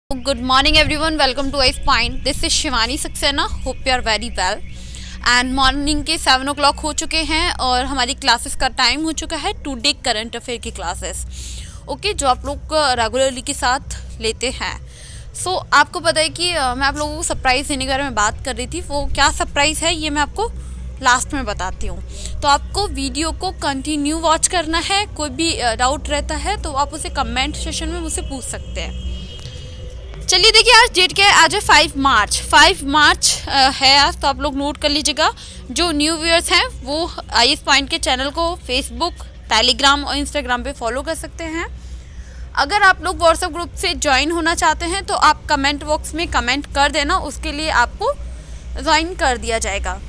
Good morning everyone, welcome to Ice Point. This is Shivani Saxena. Hope you are very well. And morning के 7 o'clock हो चुके हैं और हमारी क्लासेस का टाइम हो चुका है टुडे करंट अफेयर की क्लासेस. ओके, जो आप लोग रेगुलरली के साथ लेते हैं. सो आपको पता है कि मैं आप लोगों को सरप्राइज़ देने के बारे में बात कर रही थी. वो क्या सरप्राइज़ है ये मैं आपको लास्ट में बताती हूँ. तो आपको वीडियो को कंटिन्यू वॉच करना है. कोई भी डाउट रहता है तो आप उसे कमेंट सेशन में मुझसे पूछ सकते हैं. चलिए देखिए, आज डेट क्या है. आज है 5 मार्च है आज. तो आप लोग नोट कर लीजिएगा. जो न्यू व्यूअर्स हैं वो आईएस पॉइंट के चैनल को फेसबुक, टेलीग्राम और इंस्टाग्राम पे फॉलो कर सकते हैं. अगर आप लोग व्हाट्सएप ग्रुप से ज्वाइन होना चाहते हैं तो आप कमेंट बॉक्स में कमेंट कर देना, उसके लिए आपको ज्वाइन कर दिया जाएगा.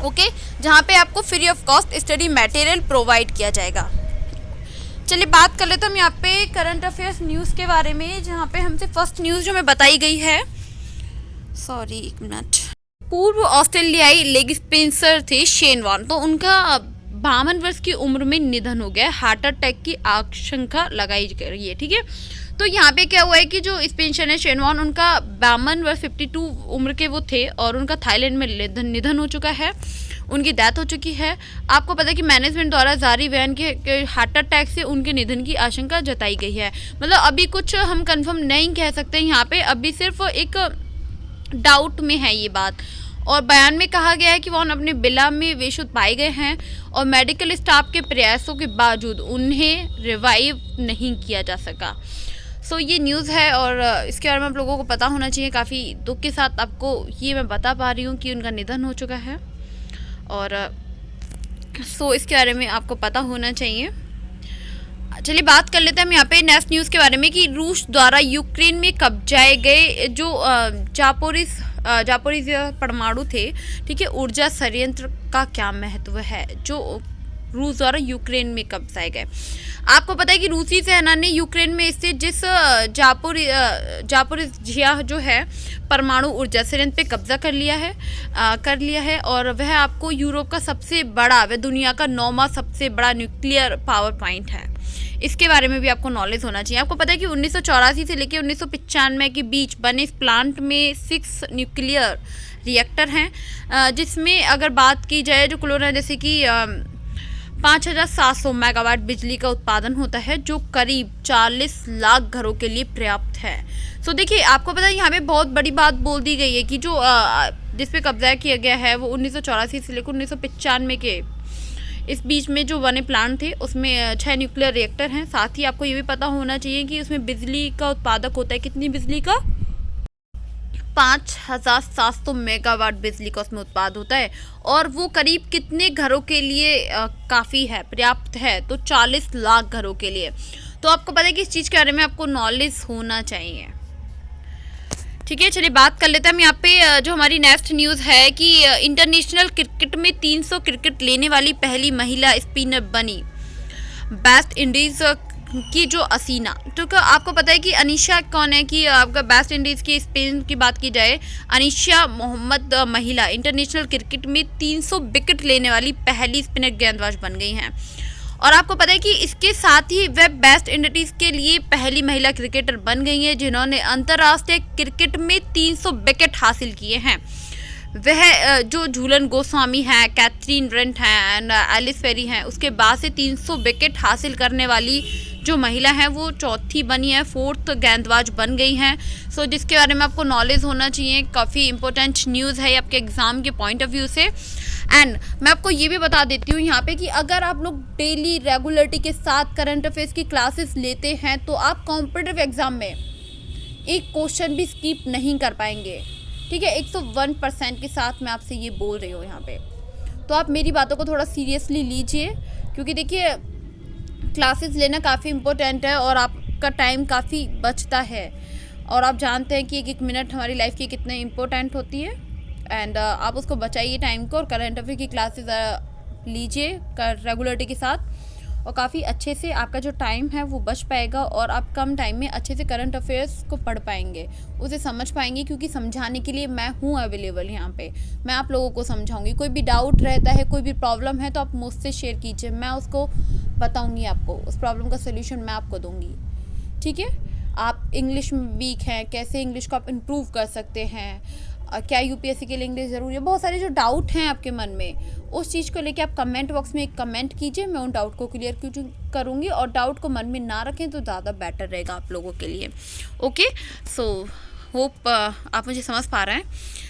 ओके, जहाँ पे आपको free of cost study material provide किया जाएगा. चलिए बात कर लेते हैं हम यहाँ पे करंट अफेयर्स न्यूज़ के बारे में, जहाँ पे हमसे फर्स्ट न्यूज़ जो हमें बताई गई है. सॉरी, एक मिनट. पूर्व ऑस्ट्रेलियाई लेग स्पिनर थे शेन वॉर्न. तो उनका 52 वर्ष की उम्र में निधन हो गया. हार्ट अटैक की आशंका लगाई गई है. ठीक है, तो यहाँ पे क्या हुआ है कि जो स्पिनर है शेन वॉर्न, उनका 52 वर्ष 52 उम्र के वो थे और उनका थाईलैंड में निधन हो चुका है. उनकी डेथ हो चुकी है. आपको पता है कि मैनेजमेंट द्वारा जारी बयान के हार्ट अटैक से उनके निधन की आशंका जताई गई है. मतलब अभी कुछ हम कंफर्म नहीं कह सकते यहाँ पे, अभी सिर्फ एक डाउट में है ये बात. और बयान में कहा गया है कि वह अपने बिला में बेशुद्ध पाए गए हैं और मेडिकल स्टाफ के प्रयासों के बावजूद उन्हें रिवाइव नहीं किया जा सका. सो ये न्यूज़ है और इसके बारे में आप लोगों को पता होना चाहिए. काफ़ी दुख के साथ आपको ये मैं बता पा रही हूँ कि उनका निधन हो चुका है. और सो इसके बारे में आपको पता होना चाहिए. चलिए बात कर लेते हैं हम यहाँ पे नेक्स्ट न्यूज़ के बारे में कि रूस द्वारा यूक्रेन में कब्जाए गए जो जापोरिज़िया परमाणु थे, ठीक है, ऊर्जा संयंत्र का क्या महत्व है जो रूस द्वारा यूक्रेन में कब्जाए गए. आपको पता है कि रूसी सेना ने यूक्रेन में स्थित जिस जापोरिज़िया जो है परमाणु ऊर्जा संयंत्र पे कब्जा कर लिया है और वह आपको यूरोप का सबसे बड़ा, वह दुनिया का 9वां सबसे बड़ा न्यूक्लियर पावर प्लांट है. इसके बारे में भी आपको नॉलेज होना चाहिए. आपको पता है कि 1984 से लेकर 1995 के बीच बने इस प्लांट में 6 न्यूक्लियर रिएक्टर हैं, जिसमें अगर बात की जाए जो क्लोर है, जैसे कि 5700 मेगावाट बिजली का उत्पादन होता है जो करीब 40 लाख घरों के लिए पर्याप्त है. सो देखिए, आपको पता है यहाँ पे बहुत बड़ी बात बोल दी गई है कि जो जिस पे कब्जा किया गया है वो 1984 से लेकर 1995 के इस बीच में जो बने प्लांट थे उसमें 6 न्यूक्लियर रिएक्टर हैं. साथ ही आपको ये भी पता होना चाहिए कि उसमें बिजली का उत्पादक होता है, कितनी बिजली का, 5700 मेगावाट बिजली का उसमें उत्पाद होता है. और वो करीब कितने घरों के लिए काफ़ी है, पर्याप्त है, तो 40 लाख घरों के लिए. तो आपको पता है कि इस चीज़ के बारे में आपको नॉलेज होना चाहिए. ठीक है, चलिए बात कर लेते हैं हम यहाँ पे जो हमारी नेक्स्ट न्यूज़ है कि इंटरनेशनल क्रिकेट में 300 विकेट लेने वाली पहली महिला स्पिनर बनी वेस्ट इंडीज़ की जो असीना. तो आपको पता है कि अनीशा कौन है, कि आपका वेस्ट इंडीज़ की स्पेन की बात की जाए, अनीशा मोहम्मद महिला इंटरनेशनल क्रिकेट में 300 विकेट लेने वाली पहली स्पिनर गेंदबाज बन गई हैं. और आपको पता है कि इसके साथ ही वह वेस्ट इंडीज़ के लिए पहली महिला क्रिकेटर बन गई हैं जिन्होंने अंतर्राष्ट्रीय क्रिकेट में 300 विकेट हासिल किए हैं. वह जो झूलन गोस्वामी हैं, कैथरीन ब्रेंट हैं एंड एलिस पेरी हैं, उसके बाद से 300 विकेट हासिल करने वाली जो महिला हैं वो चौथी बनी है, 4th गेंदबाज बन गई हैं. सो जिसके बारे में आपको नॉलेज होना चाहिए. काफ़ी इंपॉर्टेंट न्यूज़ है आपके एग्ज़ाम के पॉइंट ऑफ व्यू से. एंड मैं आपको ये भी बता देती हूँ यहाँ पे कि अगर आप लोग डेली रेगुलरिटी के साथ करंट अफेयर्स की क्लासेस लेते हैं तो आप कॉम्पिटिटिव एग्ज़ाम में एक क्वेश्चन भी स्किप नहीं कर पाएंगे. ठीक है, 101% के साथ मैं आपसे ये बोल रही हूँ यहाँ पे. तो आप मेरी बातों को थोड़ा सीरियसली लीजिए, क्योंकि देखिए क्लासेस लेना काफ़ी इम्पोर्टेंट है और आपका टाइम काफ़ी बचता है. और आप जानते हैं कि एक मिनट हमारी लाइफ की कितने इम्पोर्टेंट होती है. एंड आप उसको बचाइए टाइम को और करंट अफेयर की क्लासेस लीजिए रेगुलरिटी के साथ, और काफ़ी अच्छे से आपका जो टाइम है वो बच पाएगा और आप कम टाइम में अच्छे से करंट अफेयर्स को पढ़ पाएंगे, उसे समझ पाएंगे. क्योंकि समझाने के लिए मैं हूँ अवेलेबल यहाँ पे. मैं आप लोगों को समझाऊंगी. कोई भी डाउट रहता है, कोई भी प्रॉब्लम है तो आप मुझसे शेयर कीजिए, मैं उसको बताऊँगी. आपको उस प्रॉब्लम का सोल्यूशन मैं आपको दूँगी. ठीक है, आप इंग्लिश में वीक हैं, कैसे इंग्लिश को आप इम्प्रूव कर सकते हैं, क्या यूपीएससी के लिए इंग्लिश ज़रूरी है, बहुत सारे जो डाउट हैं आपके मन में, उस चीज़ को लेके आप कमेंट बॉक्स में एक कमेंट कीजिए, मैं उन डाउट को क्लियर करूँगी। और डाउट को मन में ना रखें तो ज़्यादा बेटर रहेगा आप लोगों के लिए। ओके, सो होप आप मुझे समझ पा रहे हैं।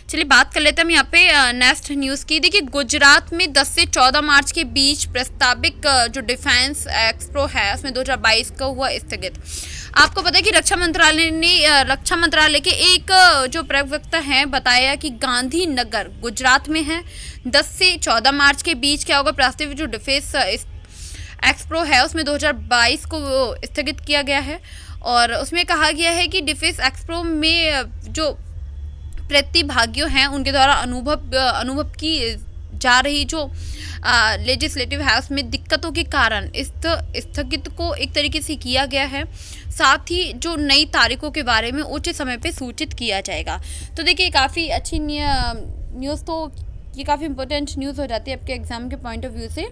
चलिए बात कर लेते हैं हम यहाँ पे नेक्स्ट न्यूज़ की। देखिए, गुजरात में 10 से 14 मार्च के बीच प्रस्तावित जो डिफेंस एक्सपो है उसमें 2022 का हुआ स्थगित। आपको पता है कि रक्षा मंत्रालय के एक जो प्रवक्ता हैं बताया कि गांधीनगर गुजरात में है 10 से 14 मार्च के बीच क्या होगा, प्रस्तावित जो डिफेंस एक्सपो है उसमें 2022 को स्थगित किया गया है। और उसमें कहा गया है कि डिफेंस एक्सपो में जो प्रतिभागियों हैं उनके द्वारा अनुभव की जा रही जो लेजिस्लेटिव है उसमें दिक्कतों के कारण स्थगित को एक तरीके से किया गया है। साथ ही जो नई तारीखों के बारे में उचित समय पे सूचित किया जाएगा। तो देखिए, काफ़ी अच्छी न्यूज़, तो ये काफ़ी इंपॉर्टेंट न्यूज़ हो जाती है आपके एग्ज़ाम के पॉइंट ऑफ व्यू से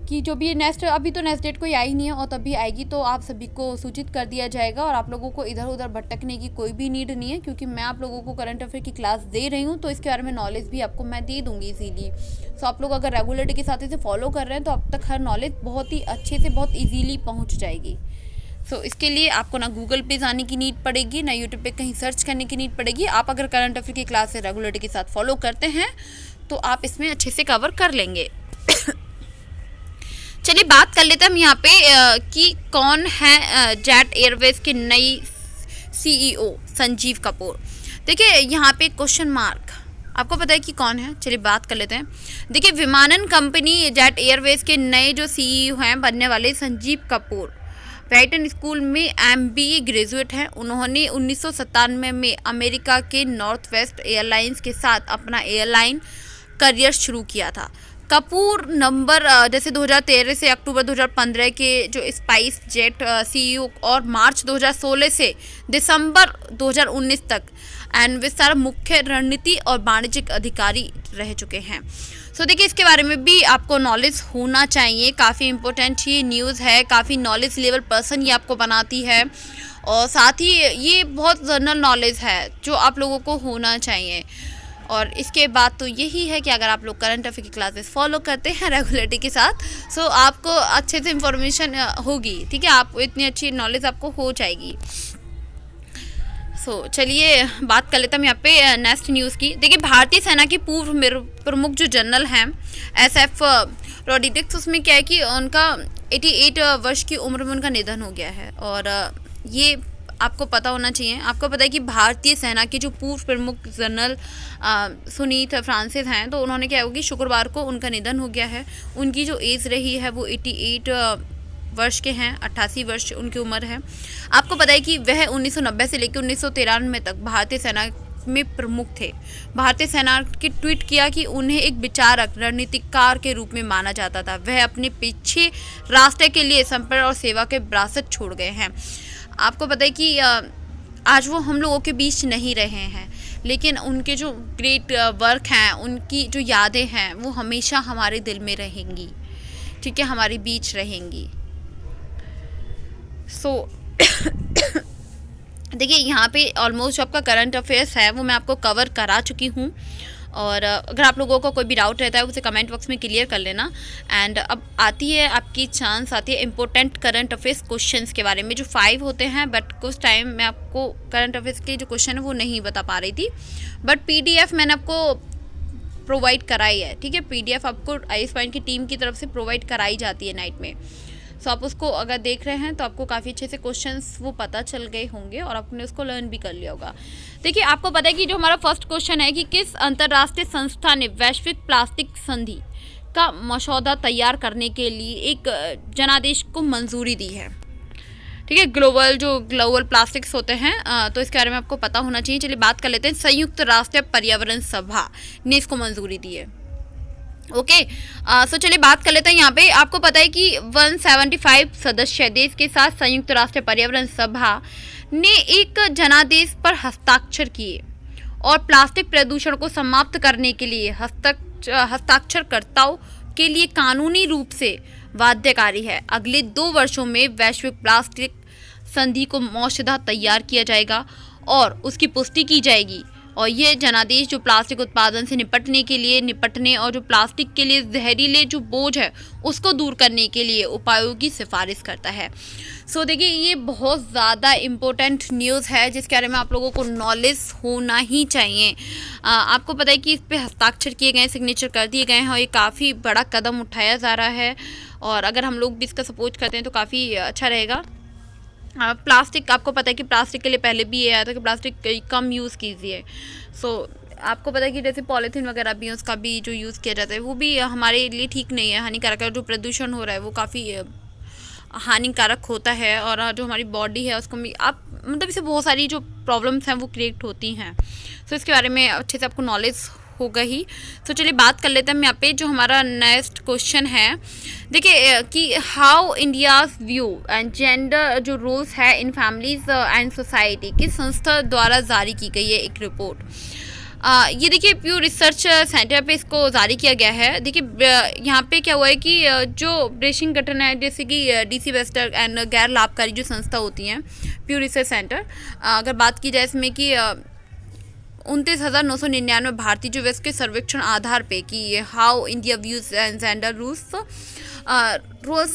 कि जो भी अभी तो नेक्स्ट डेट कोई आई नहीं है और तभी आएगी तो आप सभी को सूचित कर दिया जाएगा। और आप लोगों को इधर उधर भटकने की कोई भी नीड नहीं है, क्योंकि मैं आप लोगों को करंट अफेयर की क्लास दे रही हूँ तो इसके बारे में नॉलेज भी आपको मैं दे दूँगी इजीली। सो आप लोग अगर रेगुलरिटी के साथ इसे फॉलो कर रहे हैं तो अब तक हर नॉलेज बहुत ही अच्छे से बहुत ईजीली पहुँच जाएगी। सो इसके लिए आपको ना गूगल पे जाने की नीड पड़ेगी, ना यूट्यूब पे कहीं सर्च करने की नीड पड़ेगी। आप अगर करंट अफेयर की क्लास रेगुलरिटी के साथ फॉलो करते हैं तो आप इसमें अच्छे से कवर कर लेंगे। चलिए बात कर लेते हैं हम यहाँ पे कि कौन है जेट एयरवेज के नई सीईओ संजीव कपूर। देखिए यहाँ पे क्वेश्चन मार्क, आपको पता है कि कौन है। चलिए बात कर लेते हैं। देखिए, विमानन कंपनी जेट एयरवेज के नए जो सीईओ हैं बनने वाले संजीव कपूर ब्राइटन स्कूल में MBA ग्रेजुएट हैं। उन्होंने 1997 में अमेरिका के नॉर्थ वेस्ट एयरलाइंस के साथ अपना एयरलाइन करियर शुरू किया था। कपूर नंबर जैसे 2013 से अक्टूबर 2015 के जो स्पाइस जेट सीईओ और मार्च 2016 से दिसंबर 2019 तक विस्तार मुख्य रणनीति और वाणिज्यिक अधिकारी रह चुके हैं। सो देखिए, इसके बारे में भी आपको नॉलेज होना चाहिए। काफ़ी इंपॉर्टेंट ये न्यूज़ है, काफ़ी नॉलेज लेवल पर्सन ये आपको बनाती है और साथ ही ये बहुत जनरल नॉलेज है जो आप लोगों को होना चाहिए। और इसके बाद तो यही है कि अगर आप लोग करंट अफेयर की क्लासेस फॉलो करते हैं रेगुलरिटी के साथ, सो आपको अच्छे से इंफॉर्मेशन होगी, ठीक है, आप इतनी अच्छी नॉलेज आपको हो जाएगी। सो चलिए बात कर लेते हैं यहाँ पे नेक्स्ट न्यूज़ की। देखिए, भारतीय सेना के पूर्व प्रमुख जो जनरल हैं SF रॉड्रिगेज, उसमें क्या है कि उनका 88 वर्ष की उम्र में उनका निधन हो गया है। और ये आपको पता होना चाहिए। आपको पता है कि भारतीय सेना के जो पूर्व प्रमुख जनरल सुनीत फ्रांसिस हैं, तो उन्होंने क्या होगी शुक्रवार को उनका निधन हो गया है। उनकी जो एज रही है वो 88 वर्ष के हैं, 88 वर्ष उनकी उम्र है। आपको पता है कि वह 1990 से लेकर 1993 तक भारतीय सेना में प्रमुख थे। भारतीय सेना के ट्वीट किया कि उन्हें एक विचारक रणनीतिकार के रूप में माना जाता था। वह अपने पीछे राष्ट्र के लिए समर्पण और सेवा के विरासत छोड़ गए हैं। आपको पता है कि आज वो हम लोगों के बीच नहीं रहे हैं, लेकिन उनके जो ग्रेट वर्क हैं, उनकी जो यादें हैं वो हमेशा हमारे दिल में रहेंगी, ठीक है, हमारे बीच रहेंगी। सो देखिए, यहाँ पे ऑलमोस्ट आपका करंट अफेयर्स है वो मैं आपको कवर करा चुकी हूँ। और अगर आप लोगों को कोई भी डाउट रहता है उसे कमेंट बॉक्स में क्लियर कर लेना। एंड अब आती है आपकी चांस आती है इम्पोर्टेंट करंट अफेयर्स क्वेश्चंस के बारे में, जो 5 होते हैं। बट कुछ टाइम मैं आपको करंट अफेयर्स के जो क्वेश्चन है वो नहीं बता पा रही थी, बट PDF मैंने आपको प्रोवाइड कराई है, ठीक है। PDF आपको IAS पॉइंट की टीम की तरफ से प्रोवाइड कराई जाती है नाइट में। सो आप उसको अगर देख रहे हैं तो आपको काफ़ी अच्छे से क्वेश्चंस वो पता चल गए होंगे और आपने उसको लर्न भी कर लिया होगा। देखिए, आपको पता है कि जो हमारा फर्स्ट क्वेश्चन है कि किस अंतर्राष्ट्रीय संस्था ने वैश्विक प्लास्टिक संधि का मसौदा तैयार करने के लिए एक जनादेश को मंजूरी दी है, ठीक है। ग्लोबल प्लास्टिक्स होते हैं, तो इसके बारे में आपको पता होना चाहिए। चलिए बात कर लेते हैं। संयुक्त राष्ट्र पर्यावरण सभा ने इसको मंजूरी दी है, ओके। सो चलिए बात कर लेते हैं। यहाँ पे आपको पता है कि 175 सदस्य देश के साथ संयुक्त राष्ट्र पर्यावरण सभा ने एक जनादेश पर हस्ताक्षर किए और प्लास्टिक प्रदूषण को समाप्त करने के लिए हस्ताक्षरकर्ताओं के लिए कानूनी रूप से बाध्यकारी है। अगले 2 वर्षों में वैश्विक प्लास्टिक संधि को मौजूदा तैयार किया जाएगा और उसकी पुष्टि की जाएगी। और ये जनादेश जो प्लास्टिक उत्पादन से निपटने और जो प्लास्टिक के लिए जहरीले जो बोझ है उसको दूर करने के लिए उपायों की सिफारिश करता है। सो देखिए, ये बहुत ज़्यादा इम्पोर्टेंट न्यूज़ है जिसके बारे में आप लोगों को नॉलेज होना ही चाहिए। आपको पता है कि इस पे हस्ताक्षर किए गए, सिग्नेचर कर दिए गए हैं और ये काफ़ी बड़ा कदम उठाया जा रहा है और अगर हम लोग भी इसका सपोर्ट करते हैं तो काफ़ी अच्छा रहेगा। प्लास्टिक, आपको पता है कि प्लास्टिक के लिए पहले भी ये आया था कि प्लास्टिक कम यूज़ कीजिए। सो आपको पता है कि जैसे पॉलीथीन वगैरह भी है, उसका भी जो यूज़ किया जाता है वो भी हमारे लिए ठीक नहीं है, हानिकारक है। जो प्रदूषण हो रहा है वो काफ़ी हानिकारक होता है और जो हमारी बॉडी है उसको भी आप मतलब इससे बहुत सारी जो प्रॉब्लम्स हैं वो क्रिएट होती हैं। सो इसके बारे में अच्छे से आपको नॉलेज होगा ही। तो चलिए बात कर लेते हैं हम यहाँ पे। जो हमारा नेक्स्ट क्वेश्चन है, देखिए कि how India's view and gender जो रूल्स है इन फैमिलीज एंड सोसाइटी किस संस्था द्वारा जारी की गई है एक रिपोर्ट। ये देखिए प्यू रिसर्च सेंटर पे इसको जारी किया गया है। देखिए यहाँ पे क्या हुआ है कि जो ब्रेशिंग गठन है जैसे कि डीसी वेस्टर एंड गैर लाभकारी जो संस्था होती हैं प्यू रिसर्च सेंटर, अगर बात की जाए इसमें कि 29,999 भारतीय जो वेस्ट के सर्वेक्षण आधार पे कि how India views and gender rules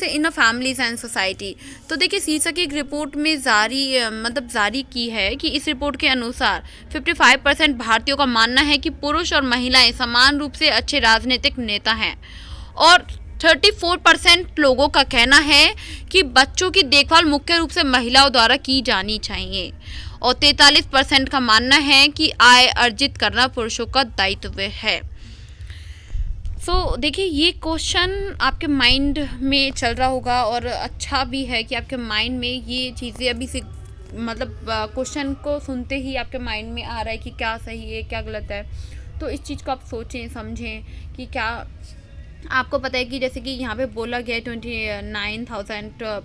in a families and society. तो देखिए शीर्षक की एक रिपोर्ट में जारी की है कि इस रिपोर्ट के अनुसार 55% भारतीयों का मानना है कि पुरुष और महिलाएं समान रूप से अच्छे राजनीतिक नेता हैं और 34% लोगों का कहना है कि बच्चों की देखभाल मुख्य रूप से महिलाओं द्वारा की जानी चाहिए और 43% का मानना है कि आय अर्जित करना पुरुषों का दायित्व है। सो देखिए ये क्वेश्चन आपके माइंड में चल रहा होगा और अच्छा भी है कि आपके माइंड में ये चीज़ें अभी से मतलब क्वेश्चन को सुनते ही आपके माइंड में आ रहा है कि क्या सही है क्या गलत है। तो इस चीज़ को आप सोचें समझें कि क्या आपको पता है कि जैसे कि यहाँ पे बोला गया 29,000,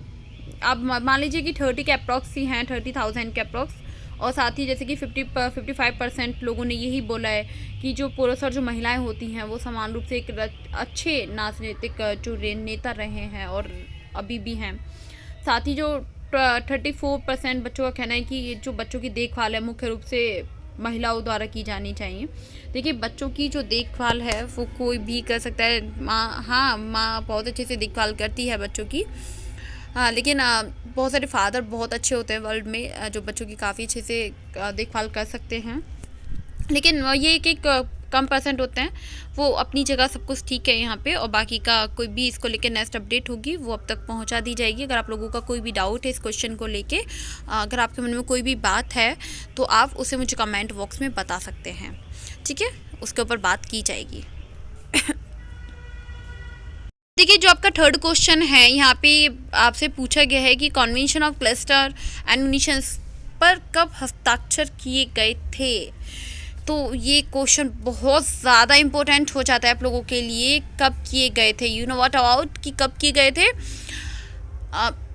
आप मान लीजिए कि 30 के अप्रॉक्स ही हैं, 30,000 के अप्रॉक्स। और साथ ही जैसे कि 55% लोगों ने यही बोला है कि जो पुरुष और जो महिलाएं होती हैं वो समान रूप से एक अच्छे राजनीतिक जो नेता रहे हैं और अभी भी हैं। साथ ही जो 34% बच्चों का कहना है कि ये जो बच्चों की देखभाल है मुख्य रूप से महिलाओं द्वारा की जानी चाहिए। देखिए बच्चों की जो देखभाल है वो कोई भी कर सकता है। माँ बहुत अच्छे से देखभाल करती है बच्चों की। लेकिन बहुत सारे फादर बहुत अच्छे होते हैं वर्ल्ड में जो बच्चों की काफ़ी अच्छे से देखभाल कर सकते हैं। लेकिन ये एक कम परसेंट होते हैं, वो अपनी जगह सब कुछ ठीक है यहाँ पे। और बाकी का कोई भी इसको लेके नेक्स्ट अपडेट होगी वो अब तक पहुँचा दी जाएगी। अगर आप लोगों का कोई भी डाउट है इस क्वेश्चन को लेके, अगर आपके मन में कोई भी बात है तो आप उसे मुझे कमेंट बॉक्स में बता सकते हैं, ठीक है, उसके ऊपर बात की जाएगी। देखिए जो आपका थर्ड क्वेश्चन है यहाँ पे आपसे पूछा गया है कि convention of cluster and munitions पर कब हस्ताक्षर किए गए थे। तो ये क्वेश्चन बहुत ज़्यादा इम्पोर्टेंट हो जाता है आप लोगों के लिए, कब किए गए थे, यू नो व्हाट अबाउट कि कब किए गए थे।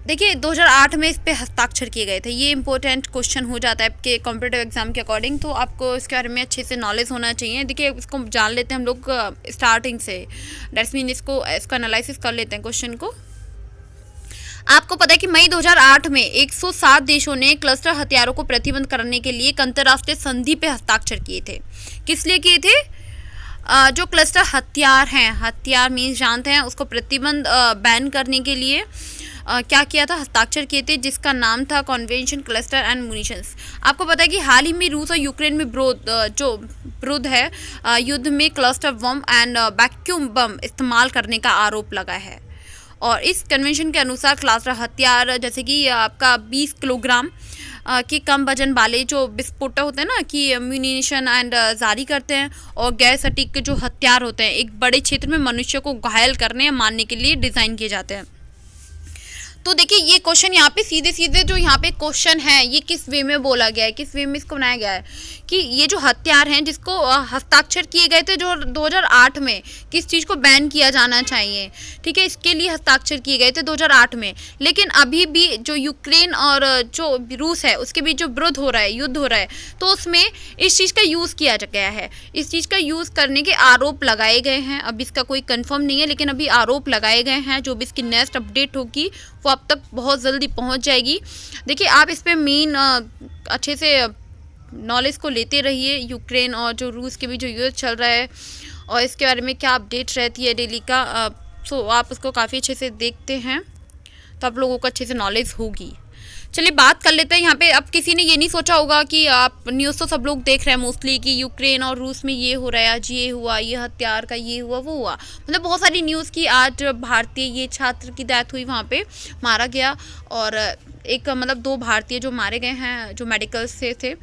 देखिए 2008 में इस पे हस्ताक्षर किए गए थे। ये इंपॉर्टेंट क्वेश्चन हो जाता है आपके कॉम्पिटिटिव एग्जाम के अकॉर्डिंग, तो आपको इसके बारे में अच्छे से नॉलेज होना चाहिए। देखिए इसको जान लेते हैं हम लोग स्टार्टिंग से, डेट्स मीन इसका एनालिसिस कर लेते हैं क्वेश्चन को। आपको पता है कि मई 2008 में 107 देशों ने क्लस्टर हथियारों को प्रतिबंध करने के लिए एक अंतर्राष्ट्रीय संधि पे हस्ताक्षर किए थे। किस लिए किए थे? जो क्लस्टर हथियार हैं, हथियार मीन्स जानते हैं, उसको प्रतिबंध बैन करने के लिए क्या किया था, हस्ताक्षर किए थे, जिसका नाम था कन्वेंशन क्लस्टर एंड म्यूनिशंस। आपको पता है कि हाल ही में रूस और यूक्रेन में विरोध है युद्ध में क्लस्टर बम एंड वैक्यूम बम इस्तेमाल करने का आरोप लगा है। और इस कन्वेंशन के अनुसार क्लस्टर हथियार जैसे कि आपका 20 किलोग्राम के कम वजन वाले जो विस्फोटक होते हैं ना, कि म्यूनिशन एंड जारी करते हैं, और गैर सटीक जो हथियार होते हैं एक बड़े क्षेत्र में मनुष्य को घायल करने या मारने के लिए डिज़ाइन किए जाते हैं। तो देखिए ये क्वेश्चन यहाँ पे सीधे सीधे जो यहाँ पे क्वेश्चन है ये किस वे में बोला गया है, किस वे में इसको बनाया गया है कि ये जो हथियार हैं जिसको हस्ताक्षर किए गए थे जो 2008 में, किस चीज़ को बैन किया जाना चाहिए, ठीक है, इसके लिए हस्ताक्षर किए गए थे 2008 में। लेकिन अभी भी जो यूक्रेन और जो रूस है उसके बीच जो विरोध हो रहा है, युद्ध हो रहा है, तो उसमें इस चीज़ का यूज़ किया गया है। इस चीज़ का यूज़ करने के आरोप लगाए गए हैं। अब इसका कोई कन्फर्म नहीं है लेकिन अभी आरोप लगाए गए हैं। जो भी इसकी नेक्स्ट अपडेट होगी वो आप तक बहुत जल्दी पहुंच जाएगी। देखिए आप इस पे मेन अच्छे से नॉलेज को लेते रहिए, यूक्रेन और जो रूस के भी जो युद्ध चल रहा है और इसके बारे में क्या अपडेट रहती है डेली का, सो आप उसको काफ़ी अच्छे से देखते हैं तो आप लोगों को अच्छे से नॉलेज होगी। चलिए बात कर लेते हैं यहाँ पे। अब किसी ने ये नहीं सोचा होगा कि आप न्यूज़ तो सब लोग देख रहे हैं मोस्टली कि यूक्रेन और रूस में ये हो रहा है, आज ये हुआ, ये हथियार का ये हुआ वो हुआ, मतलब बहुत सारी न्यूज़ की आज भारतीय ये छात्र की डेथ हुई, वहाँ पे मारा गया और एक मतलब 2 भारतीय जो मारे गए हैं जो मेडिकल से थे।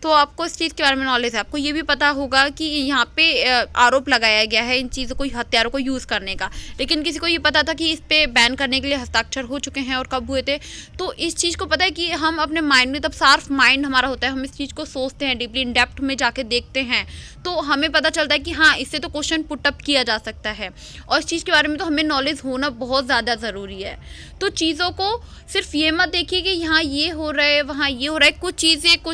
तो आपको इस चीज़ के बारे में नॉलेज है, आपको ये भी पता होगा कि यहाँ पे आरोप लगाया गया है इन चीज़ों को, हथियारों को यूज़ करने का, लेकिन किसी को ये पता था कि इस पे बैन करने के लिए हस्ताक्षर हो चुके हैं और कब हुए थे। तो इस चीज़ को पता है कि हम अपने माइंड में, तब शार्प माइंड हमारा होता है, हम इस चीज़ को सोचते हैं डीपली इन डेप्थ में जाके देखते हैं तो हमें पता चलता है कि हाँ इससे तो क्वेश्चन पुटअप किया जा सकता है और इस चीज़ के बारे में तो हमें नॉलेज होना बहुत ज़्यादा ज़रूरी है। तो चीज़ों को सिर्फ ये मत देखिए कि यहाँ ये हो रहा है वहाँ ये हो रहा है, कुछ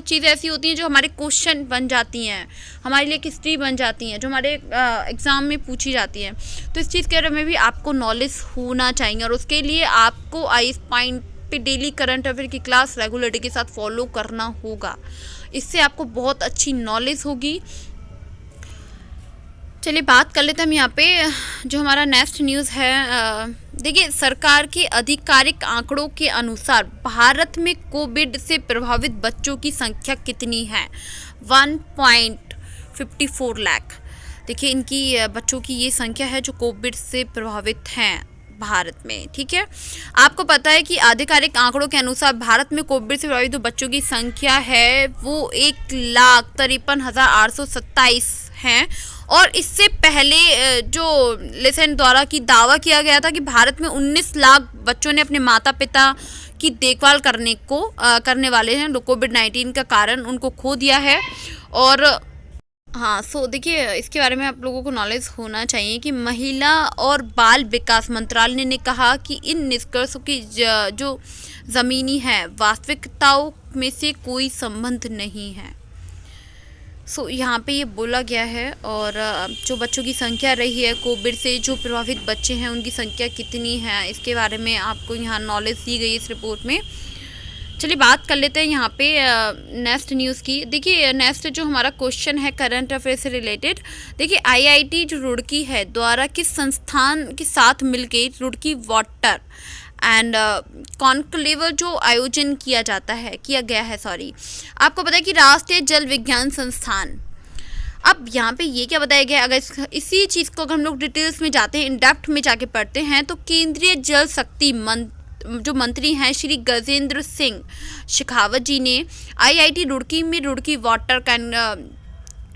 चीज़ें ऐसी होती हैं जो हमारे क्वेश्चन बन जाती हैं, हमारे लिए हिस्ट्री बन जाती हैं, जो हमारे एग्ज़ाम में पूछी जाती हैं। तो इस चीज़ के बारे में भी आपको नॉलेज होना चाहिए और उसके लिए आपको आईएएस पॉइंट पे डेली करंट अफेयर की क्लास रेगुलरिटी के साथ फॉलो करना होगा, इससे आपको बहुत अच्छी नॉलेज होगी। चलिए बात कर लेते हैं हम यहाँ पे जो हमारा नेक्स्ट न्यूज़ है। देखिए सरकार के आधिकारिक आंकड़ों के अनुसार भारत में कोविड से प्रभावित बच्चों की संख्या कितनी है? 1.54 लाख। देखिए इनकी बच्चों की ये संख्या है जो कोविड से प्रभावित हैं भारत में। ठीक है, आपको पता है कि आधिकारिक आंकड़ों के अनुसार भारत में कोविड से प्रभावित जो बच्चों की संख्या है वो 1,53,827 हैं और इससे पहले जो लेसन द्वारा की दावा किया गया था कि भारत में 19 लाख बच्चों ने अपने माता पिता की देखभाल करने वाले हैं कोविड-19 का कारण उनको खो दिया है। और हाँ सो देखिए इसके बारे में आप लोगों को नॉलेज होना चाहिए कि महिला और बाल विकास मंत्रालय ने कहा कि इन निष्कर्षों की जो ज़मीनी है वास्तविकताओं में से कोई संबंध नहीं है। सो यहाँ पे ये बोला गया है और जो बच्चों की संख्या रही है कोविड से जो प्रभावित बच्चे हैं उनकी संख्या कितनी है इसके बारे में आपको यहाँ नॉलेज दी गई इस रिपोर्ट में। चलिए बात कर लेते हैं यहाँ पे नेक्स्ट न्यूज़ की। देखिए नेक्स्ट जो हमारा क्वेश्चन है करंट अफेयर से रिलेटेड। देखिए आईआईटी जो रुड़की है द्वारा किस संस्थान के साथ मिलके रुड़की वाटर एंड कॉन्क्लेव जो आयोजन किया गया है आपको पता है कि राष्ट्रीय जल विज्ञान संस्थान। अब यहाँ पे ये क्या बताया गया है, अगर इसी चीज़ को अगर हम लोग डिटेल्स में जाते हैं, इन डेप्थ में जाके पढ़ते हैं तो केंद्रीय जल शक्ति जो मंत्री हैं श्री गजेंद्र सिंह शेखावत जी ने आईआईटी रुड़की में रुड़की वाटर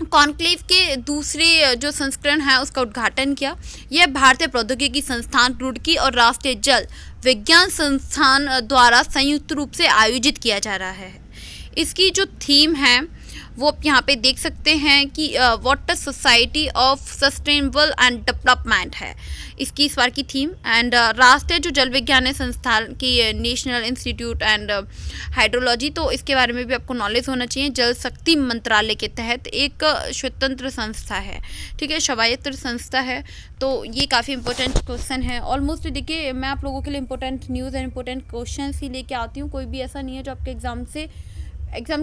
कॉन्क्लेव के दूसरे जो संस्करण है उसका उद्घाटन किया। यह भारतीय प्रौद्योगिकी संस्थान रुड़की और राष्ट्रीय जल विज्ञान संस्थान द्वारा संयुक्त रूप से आयोजित किया जा रहा है। इसकी जो थीम है वो आप यहाँ पे देख सकते हैं कि water society of sustainable and development है इसकी इस बार की थीम। एंड राष्ट्रीय जो जल विज्ञान संस्थान की नेशनल इंस्टीट्यूट एंड हाइड्रोलॉजी, तो इसके बारे में भी आपको नॉलेज होना चाहिए। जल शक्ति मंत्रालय के तहत एक स्वतंत्र संस्था है, ठीक है, स्वायत्त संस्था है। तो ये काफ़ी इंपॉर्टेंट क्वेश्चन है। ऑलमोस्ट देखिए मैं आप लोगों के लिए important news and important question ही लेके आती हूँ, कोई भी ऐसा नहीं है जो आपके एग्ज़ाम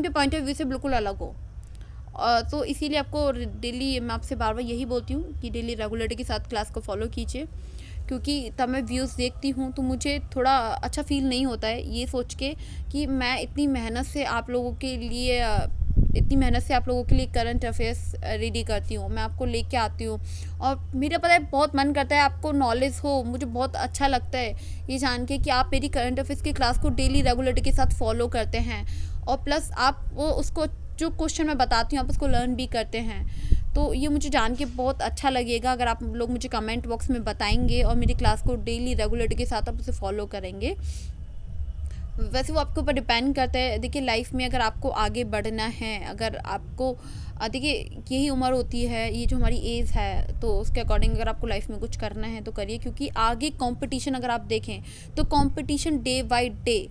के पॉइंट ऑफ व्यू से बिल्कुल अलग हो। तो इसीलिए आपको डेली मैं आपसे बार बार यही बोलती हूँ कि डेली रेगुलरिटी के साथ क्लास को फॉलो कीजिए, क्योंकि तब मैं व्यूज़ देखती हूँ तो मुझे थोड़ा अच्छा फील नहीं होता है ये सोच के कि मैं इतनी मेहनत से आप लोगों के लिए करंट अफेयर्स रेडी करती हूँ, मैं आपको लेके आती हूँ और मेरा पता है बहुत मन करता है आपको नॉलेज हो। मुझे बहुत अच्छा लगता है ये जान के कि आप मेरी करंट अफेयर्स की क्लास को डेली रेगुलरिटी के साथ फॉलो करते हैं और प्लस आप वो उसको जो क्वेश्चन मैं बताती हूँ आप उसको लर्न भी करते हैं। तो ये मुझे जान के बहुत अच्छा लगेगा अगर आप लोग मुझे कमेंट बॉक्स में बताएंगे और मेरी क्लास को डेली रेगुलरिटी के साथ आप उसे फॉलो करेंगे। वैसे वो आपके ऊपर डिपेंड करता है। देखिए लाइफ में अगर आपको आगे बढ़ना है, अगर आपको देखिए यही उम्र होती है, ये जो हमारी एज है, तो उसके अकॉर्डिंग अगर आपको लाइफ में कुछ करना है तो करिए, क्योंकि आगे कंपटीशन अगर आप देखें तो कंपटीशन डे बाय डे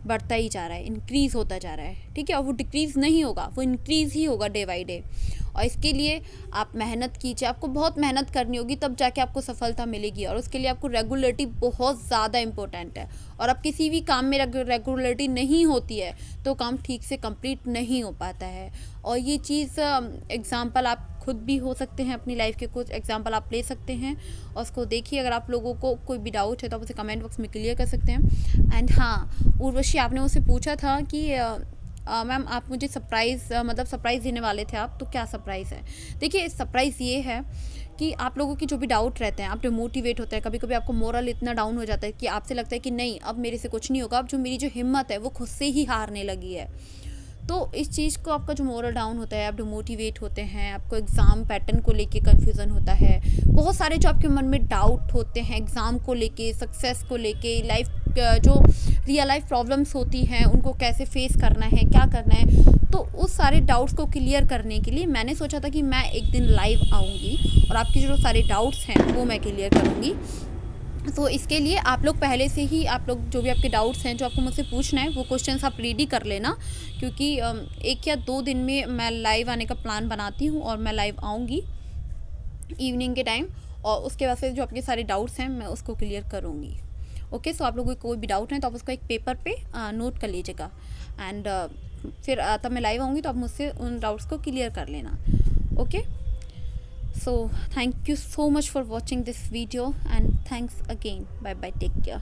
बढ़ता ही जा रहा है, इंक्रीज़ होता जा रहा है, ठीक है। और वो डिक्रीज़ नहीं होगा, वो इंक्रीज़ ही होगा डे बाई डे। और इसके लिए आप मेहनत कीजिए, आपको बहुत मेहनत करनी होगी, तब जाके आपको सफलता मिलेगी। और उसके लिए आपको रेगुलरिटी बहुत ज़्यादा इम्पोर्टेंट है। और अब किसी भी काम में रेगुलरिटी नहीं होती है तो काम ठीक से कंप्लीट नहीं हो पाता है। और ये चीज़ एग्ज़ाम्पल आप खुद भी हो सकते हैं, अपनी लाइफ के कुछ एग्जांपल आप ले सकते हैं और उसको देखिए। अगर आप लोगों को कोई भी डाउट है तो आप उसे कमेंट बॉक्स में क्लियर कर सकते हैं। एंड हाँ, उर्वशी, आपने मुझसे पूछा था कि मैम आप मुझे सरप्राइज़ मतलब सरप्राइज़ देने वाले थे आप, तो क्या सरप्राइज़ है? देखिए, सरप्राइज़ ये है कि आप लोगों की जो भी डाउट रहते हैं, आप डिमोटिवेट होते हैं, कभी कभी आपको मोरल इतना डाउन हो जाता है कि आपसे लगता है कि नहीं, अब मेरे से कुछ नहीं होगा, अब जो मेरी जो हिम्मत है वो खुद से ही हारने लगी है। तो इस चीज़ को, आपका जो मोरल डाउन होता है, आप डिमोटिवेट होते हैं, आपको एग्ज़ाम पैटर्न को लेके कन्फ्यूज़न होता है, बहुत सारे जो आपके मन में डाउट होते हैं एग्ज़ाम को लेके, सक्सेस को लेके, लाइफ जो रियल लाइफ प्रॉब्लम्स होती हैं उनको कैसे फेस करना है, क्या करना है, तो उस सारे डाउट्स को क्लियर करने के लिए मैंने सोचा था कि मैं एक दिन लाइव आऊँगी और आपके जो सारे डाउट्स हैं वो मैं क्लियर करूँगी। तो इसके लिए आप लोग पहले से ही, आप लोग जो भी आपके डाउट्स हैं जो आपको मुझसे पूछना है वो क्वेश्चंस आप रेडी कर लेना, क्योंकि 1 या 2 दिन में मैं लाइव आने का प्लान बनाती हूँ और मैं लाइव आऊँगी इवनिंग के टाइम, और उसके बाद से जो आपके सारे डाउट्स हैं मैं उसको क्लियर करूँगी। ओके, सो आप लोगों को कोई भी डाउट है तो आप उसको एक पेपर पे नोट कर लीजिएगा। एंड फिर तब मैं लाइव आऊँगी तो आप मुझसे उन डाउट्स को क्लियर कर लेना। Okay, so thank you so much for watching this video, and thanks again. Bye bye, take care.